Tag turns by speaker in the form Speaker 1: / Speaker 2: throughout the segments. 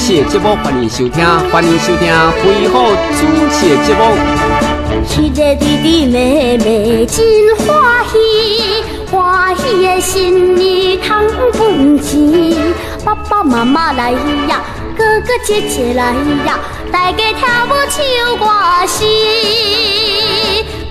Speaker 1: 持的节目，欢迎收听，欢迎收听肥虎主持的节目。
Speaker 2: 迄个弟弟妹妹真欢喜，欢喜的心里通分钱。爸爸妈妈来呀，哥哥姐姐来呀，大家跳舞唱歌诗。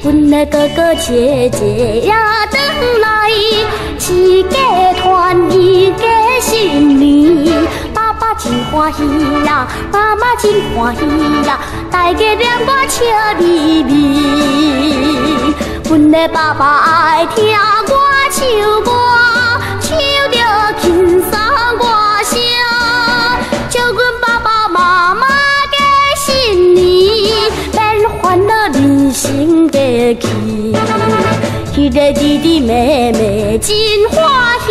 Speaker 2: 阮的哥哥姐姐也回来，一家团圆过新年。爸爸真欢喜呀，妈妈真欢喜呀，大家念我笑眯眯。阮的爸爸爱听我唱歌，唱着轻松歌声，祝阮爸爸妈妈过新年，免烦恼人生过去。迄个弟弟妹妹真欢喜，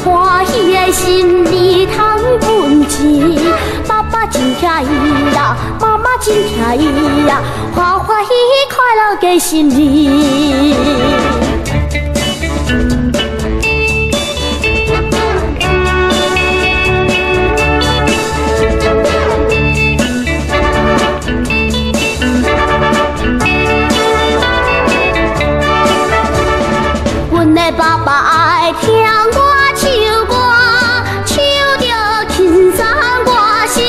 Speaker 2: 欢喜的心里通分钱。爸爸真疼伊呀，妈妈真疼伊呀，欢欢喜喜快乐过新年。爸爸爱听我唱歌，唱着轻松歌声，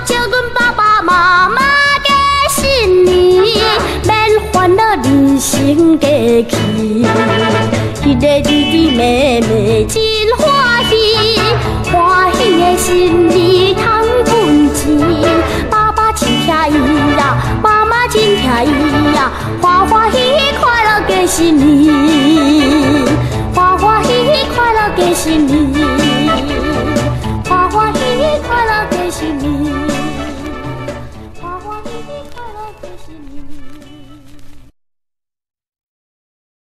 Speaker 2: 祝阮爸爸妈妈过新年，免烦恼人生过去。迄个弟弟妹妹真欢喜，欢喜的心里通分钱。爸爸真疼伊呀，妈妈真疼伊呀，欢欢喜喜快乐过新年。欢欢喜喜快乐过新年。